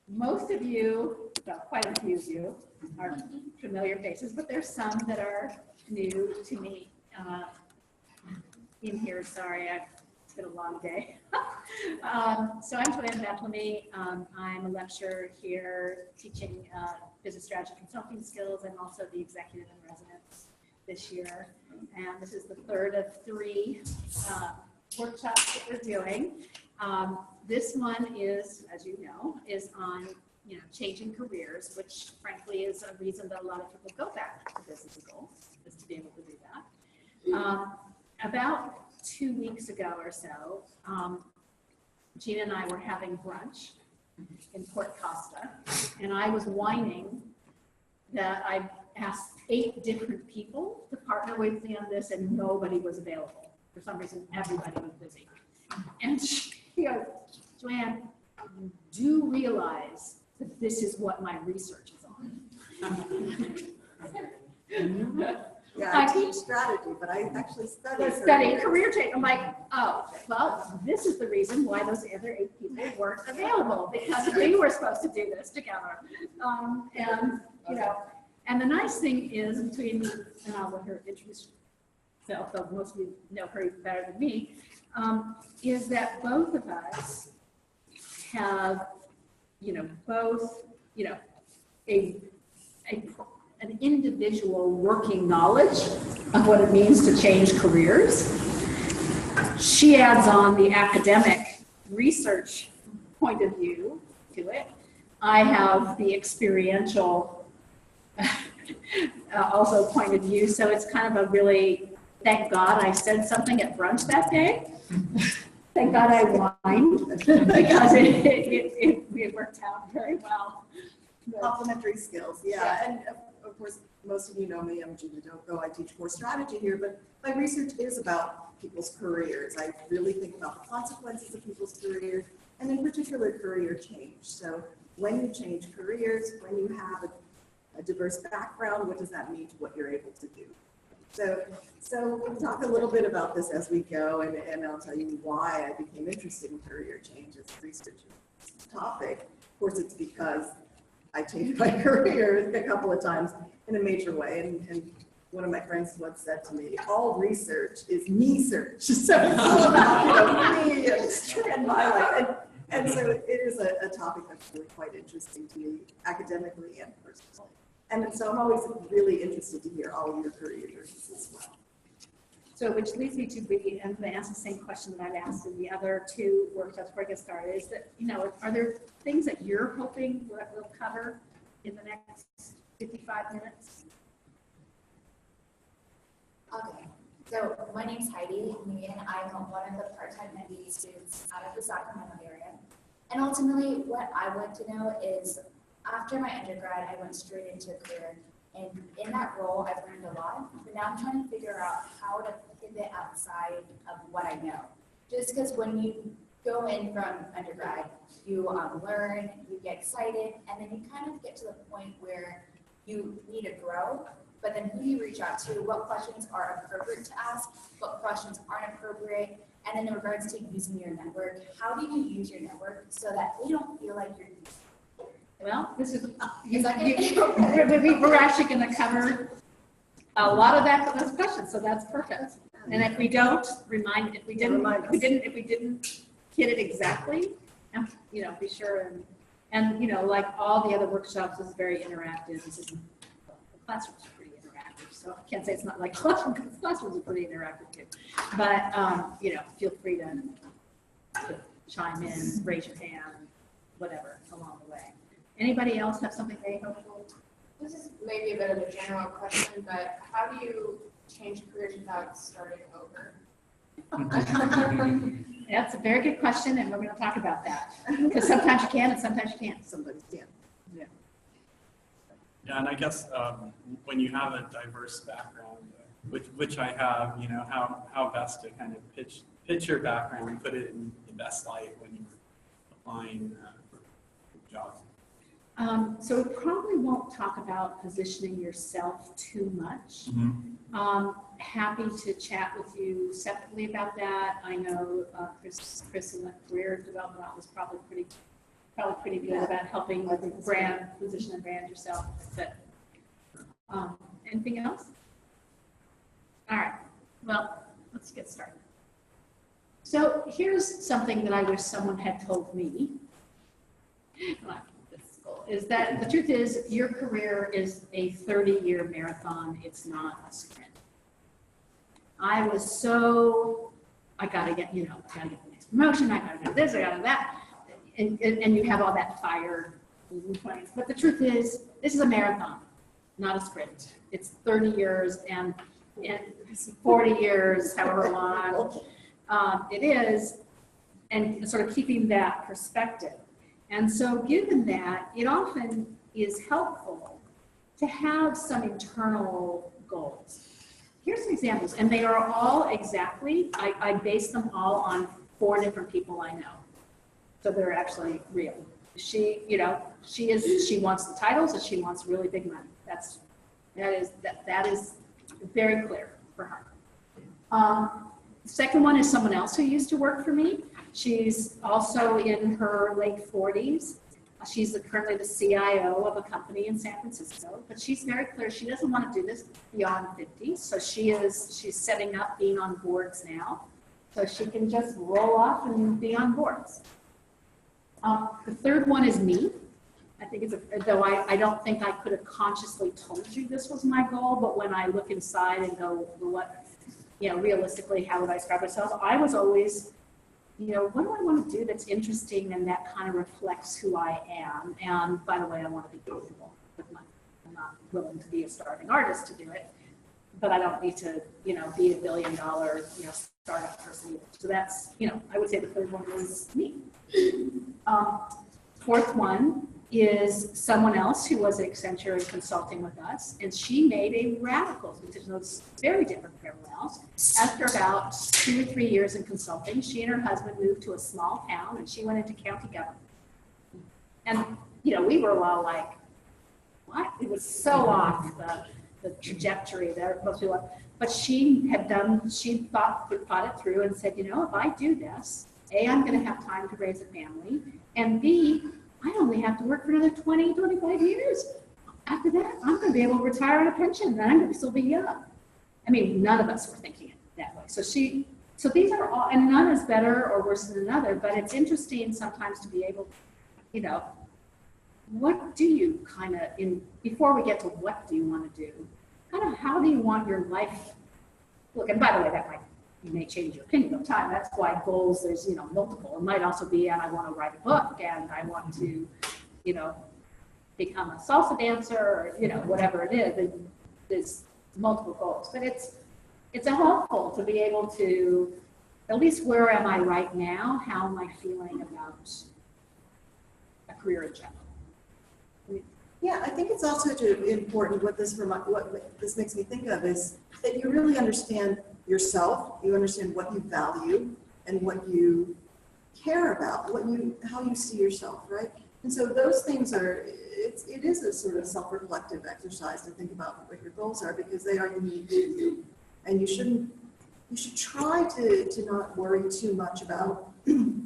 most of you, well, quite a few of you are familiar faces, but there's some that are new to me in here. Sorry, it's been a long day. So I'm Joanne Bethlahmy. I'm a lecturer here teaching business strategy consulting skills. I'm also the Executive-in-Residence this year. And this is the third of 3 workshops that we're doing. This one is, as you know, is on changing careers, which frankly is a reason that a lot of people go back to business school, is to be able to do that. About 2 weeks ago or so, Gina and I were having brunch in Port Costa, and I was whining that I asked 8 different people to partner with me on this, and nobody was available. For some reason, everybody was busy. And she goes, Joanne, you do realize that this is what my research is on. Yeah, I teach strategy, but I actually study career change. I'm like, oh, well, this is the reason why those other 8 people weren't available, because we were supposed to do this together. And the nice thing is, between me, and I'll let her introduce herself, though most of you know her better than me, is that both of us have, both, an individual working knowledge of what it means to change careers. She adds on the academic research point of view to it. I have the experiential also point of view. So it's kind of a really, thank God I said something at brunch that day. Thank God I whined, because it worked out very well. Complementary skills, yeah. And of course, most of you know me, I'm Gina Dokko. I teach more strategy here, but my research is about people's careers. I really think about the consequences of people's careers, and in particular, career change. So when you change careers, when you have a diverse background, what does that mean to what you're able to do? So we'll talk a little bit about this as we go, and I'll tell you why I became interested in career change as a research topic. Of course, it's because I changed my career a couple of times in a major way, and one of my friends once said to me, all research is me search. So it's all about me and my life. And so it is a topic that's really quite interesting to me, academically and personally. And so I'm always really interested to hear all of your career journeys as well. So, which leads me to be, I'm going to ask the same question that I've asked in the other 2 workshops before I get started, is that, are there things that you're hoping we'll cover in the next 55 minutes? Okay, so my name's Heidi, and I'm one of the part-time MBA students out of the Sacramento area. And ultimately, what I want to know is, after my undergrad, I went straight into a career. And in that role, I've learned a lot, but now I'm trying to figure out how to pivot outside of what I know. Just because when you go in from undergrad, you learn, you get excited, and then you kind of get to the point where you need to grow, but then who do you reach out to? What questions are appropriate to ask? What questions aren't appropriate? And then in regards to using your network, how do you use your network so that they don't feel like you're Well, this is okay? We're actually going to cover a lot of those questions, so that's perfect. And if we don't if we didn't hit it exactly, be sure and like all the other workshops, is very interactive. The classrooms are pretty interactive, so I can't say it's not like classrooms, because classrooms are pretty interactive too. But feel free to chime in, raise your hand, whatever along the way. Anybody else have something they hope for? This is maybe a bit of a general question, but how do you change careers without starting over? That's a very good question, and we're going to talk about that. Because sometimes you can and sometimes you can't. Somebody can. Yeah. Yeah, and I guess when you have a diverse background, which I have, how best to kind of pitch your background and put it in the best light when you're applying for jobs. So we probably won't talk about positioning yourself too much. Mm-hmm. Happy to chat with you separately about that. I know Chris in the career development office probably felt pretty good about helping I think it's brand, position and brand yourself. But anything else? All right, well, let's get started. So here's something that I wish someone had told me. Is that the truth is your career is a 30-year marathon. It's not a sprint. I gotta get, I gotta get the next promotion. I gotta do this, I gotta do that. And you have all that fire in your 20s. But the truth is, this is a marathon, not a sprint. It's 30 years and 40 years, however long it is, and sort of keeping that perspective. And so given that, it often is helpful to have some internal goals. Here's some examples, and they are all exactly, I base them all on 4 different people I know. So they're actually real. She wants the titles and she wants really big money. That is very clear for her. The second one is someone else who used to work for me. She's also in her late 40s. She's currently the CIO of a company in San Francisco, but she's very clear she doesn't want to do this beyond 50. So she's setting up being on boards now, so she can just roll off and be on boards. The third one is me. I think though I don't think I could have consciously told you this was my goal, but when I look inside and go, what, realistically, how would I describe myself? I was always, what do I want to do that's interesting and that kind of reflects who I am? And by the way, I want to be comfortable with money. I'm not willing to be a starving artist to do it, but I don't need to, be a $1 billion, startup person. So that's, I would say the third one is me. Fourth one is someone else who was at Accenture and consulting with us, and she made a radical decision that was very different from everyone else. After about 2 or 3 years in consulting, she and her husband moved to a small town, and she went into county government. And, we were all like, what? It was so off the trajectory that most people, but she thought it through and said, if I do this, A, I'm going to have time to raise a family, and B, I only have to work for another 20, 25 years. After that, I'm going to be able to retire on a pension, and I'm going to still be young. I mean, none of us were thinking it that way. So these are all, and none is better or worse than another, but it's interesting sometimes to be able to, what do you before we get to what do you want to do, kind of how do you want your life, look, and by the way, you may change your opinion over time. That's why goals, there's, multiple. It might also be, and I want to write a book, and I want to, become a salsa dancer, or, whatever it is. There's multiple goals. But it's helpful to be able to, at least where am I right now? How am I feeling about a career in general? Yeah, I think it's also important what this makes me think of is that you really understand yourself, you understand what you value and what you care about, how you see yourself, right? And so those things it is a sort of self-reflective exercise to think about what your goals are, because they are unique to you. And you should try to not worry too much about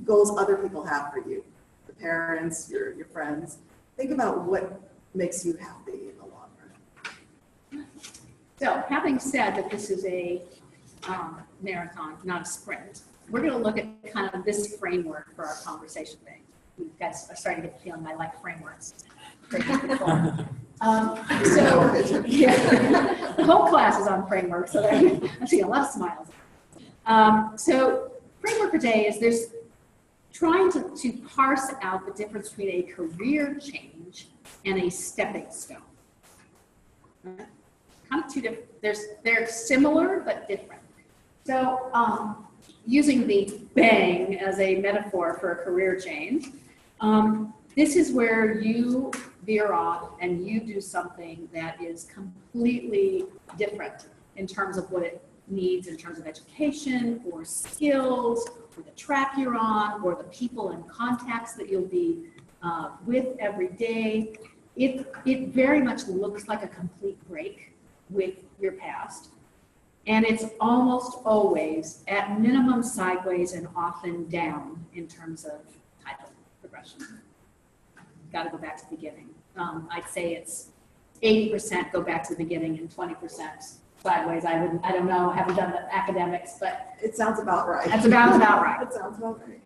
goals other people have for you, the parents, your friends. Think about what makes you happy in the long run. So having said that this is a marathon, not a sprint, we're going to look at kind of this framework for our conversation today. You guys are starting to get the feeling I like frameworks. The whole class is on framework, so I'm seeing a lot of smiles. So framework for today is there's trying to parse out the difference between a career change and a stepping stone. Kind of two different, they're similar but different. So using the bang as a metaphor for a career change, this is where you veer off and you do something that is completely different in terms of what it needs in terms of education or skills or the track you're on or the people and contacts that you'll be with every day. It very much looks like a complete break with your past. And it's almost always at minimum sideways and often down in terms of title progression. got to go back to the beginning. I'd say it's 80% go back to the beginning and 20% sideways. I don't know, haven't done the academics, but It sounds about right. that's about right. It sounds about right.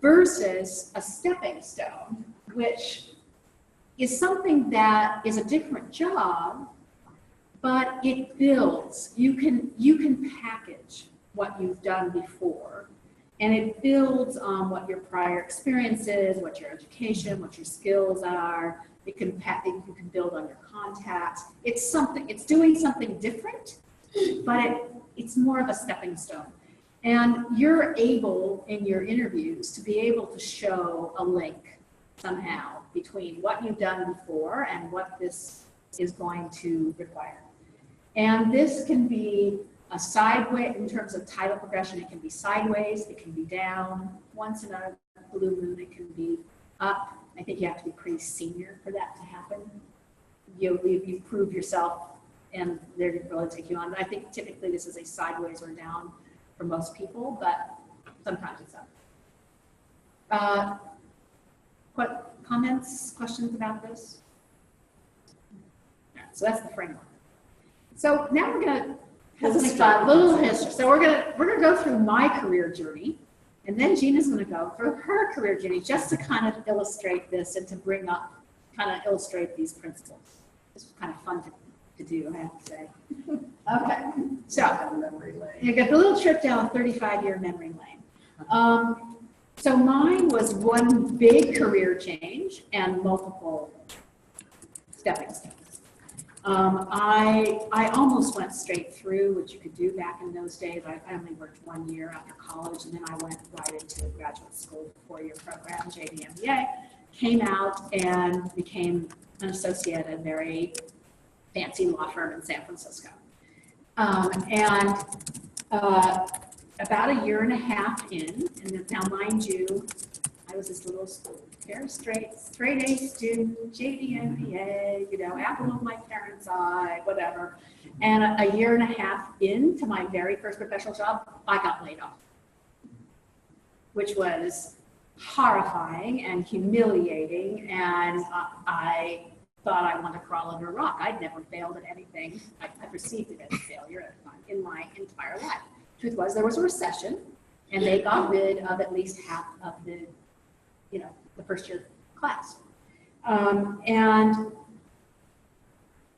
Versus a stepping stone, which is something that is a different job, but it builds. You can package what you've done before, and it builds on what your prior experience is, what your education, what your skills are. You can build on your contacts. It's doing something different, but it's more of a stepping stone. And you're able in your interviews to be able to show a link somehow between what you've done before and what this is going to require. And this can be a sideways, in terms of title progression, it can be sideways, it can be down. Once in a blue moon, it can be up. I think you have to be pretty senior for that to happen. You prove yourself and they're going to take you on. I think typically this is a sideways or down for most people, but sometimes it's up. What comments, questions about this? Yeah, so that's the framework. So now we're going to have a little history. So we're gonna go through my career journey, and then Gina's going to go through her career journey just to kind of illustrate this and to bring up, kind of illustrate these principles. This was kind of fun to do, I have to say. Okay, so you get the little trip down a 35-year memory lane. So mine was one big career change and multiple stepping stones. I almost went straight through, which you could do back in those days. I only worked 1 year after college, and then I went right into graduate school, 4-year program, JD MBA, came out and became an associate at a very fancy law firm in San Francisco. About a year and a half in, and now mind you, I was this little very straight A student, JD MBA, you know, apple of my parents' eye, whatever. And a year and a half into my very first professional job, I got laid off, which was horrifying and humiliating. And I thought I wanted to crawl under a rock. I'd never failed at anything. I perceived it as a failure at the time in my entire life. Truth was, there was a recession, and they got rid of at least half of the, you know, the first year class. And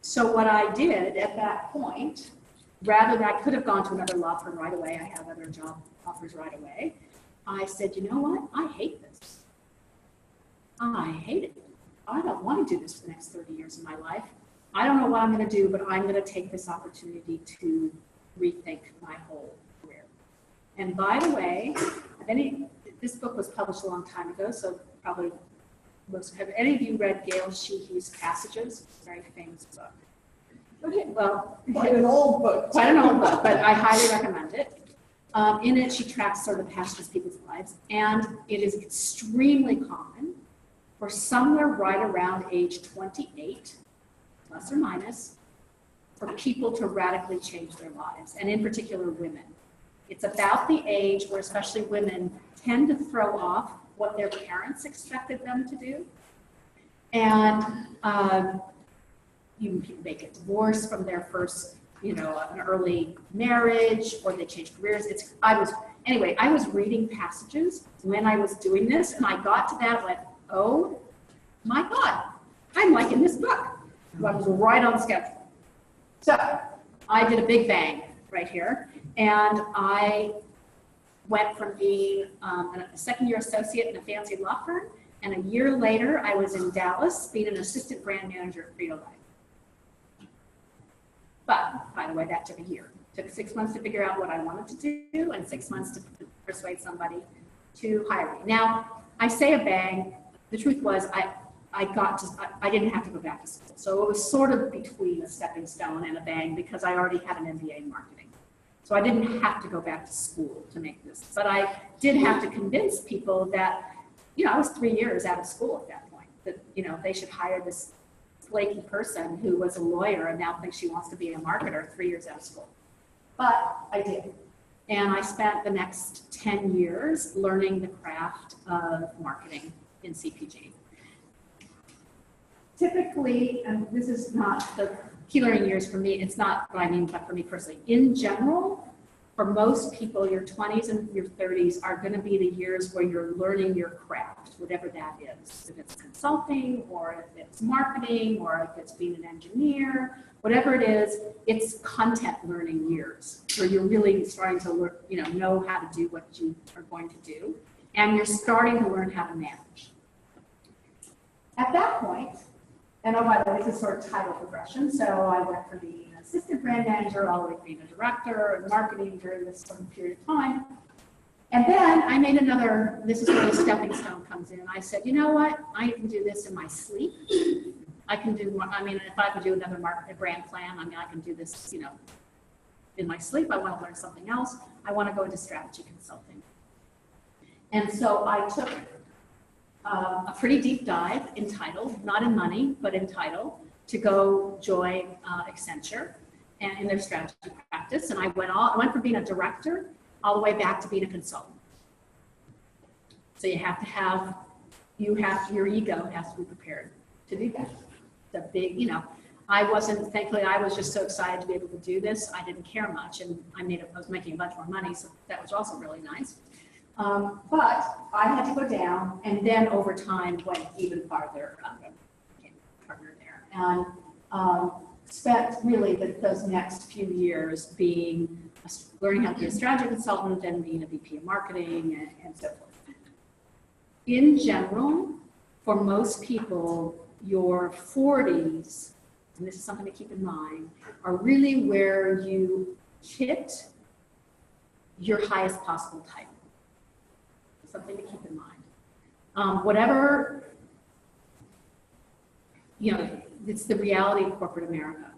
so what I did at that point, rather than I could have gone to another law firm right away, I have other job offers right away, I said, you know what, I hate this. I hate it. I don't want to do this for the next 30 years of my life. I don't know what I'm going to do, but I'm going to take this opportunity to rethink my whole career. And by the way, this book was published a long time ago, so probably have any of you read Gail Sheehy's Passages? Very famous book. Okay, well, Quite an old book. Quite an old book, but I highly recommend it. In it, she tracks sort of the passages of people's lives, and it is extremely common for somewhere right around age 28, plus or minus, for people to radically change their lives, and in particular women. It's about the age where especially women tend to throw off what their parents expected them to do. And even people may get divorced from their first, you know, an early marriage, or they change careers. I was reading passages when I was doing this, and I got to that, I went, oh my God, I'm liking this book. I was right on schedule. So I did a big bang right here, and I went from being a second-year associate in a fancy law firm, and a year later, I was in Dallas being an assistant brand manager at Frito-Lay. But, by the way, that took a year. It took 6 months to figure out what I wanted to do, and 6 months to persuade somebody to hire me. Now, I say a bang. The truth was, I didn't have to go back to school. So it was sort of between a stepping stone and a bang because I already had an MBA in marketing. So I didn't have to go back to school to make this. But I did have to convince people that, you know, I was 3 years out of school at that point, that, you know, they should hire this flaky person who was a lawyer and now thinks she wants to be a marketer 3 years out of school. But I did. And I spent the next 10 years learning the craft of marketing in CPG. typically, and this is not the key learning years for me, it's not what I mean, but for me personally, in general, for most people, your 20s and your 30s are going to be the years where you're learning your craft, whatever that is. If it's consulting, or if it's marketing, or if it's being an engineer, whatever it is, it's content learning years where you're really starting to learn, know how to do what you are going to do, and you're starting to learn how to manage. At that point, and oh, by the way, this is sort of title progression. So I went from being an assistant brand manager all the way to being a director of marketing during this sort of period of time. And then I made another, this is where the stepping stone comes in. I said, you know what? I can do this in my sleep. I can do more, if I could do another brand plan, I can do this, in my sleep. I want to learn something else. I want to go into strategy consulting. And so I took a pretty deep dive in title, not in money, but in title, to go join Accenture and in their strategy practice. And I went from being a director all the way back to being a consultant. So you have to have, your ego has to be prepared to do that. The big, thankfully I was just so excited to be able to do this. I didn't care much, and I was making a bunch more money, so that was also really nice. But I had to go down, and then over time went even farther. Became a partner there, and spent really those next few years learning how to be a strategy consultant, then being a VP of marketing, and so forth. In general, for most people, your 40s, and this is something to keep in mind, are really where you hit your highest possible title. Something to keep in mind. Whatever, it's the reality of corporate America.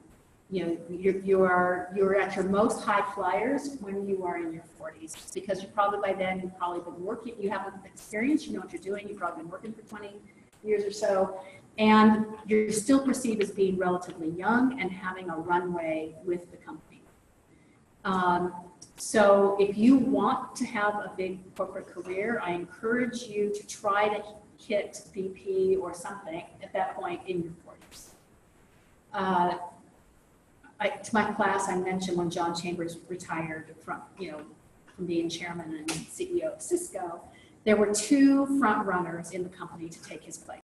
You're at your most high flyers when you are in your 40s, because you've probably by then you've probably been working, you have experience, you know what you're doing, you've probably been working for 20 years or so, and you're still perceived as being relatively young and having a runway with the company. So if you want to have a big corporate career, I encourage you to try to hit VP or something at that point in your 40s. To my class, I mentioned when John Chambers retired from being chairman and CEO of Cisco, there were 2 front runners in the company to take his place.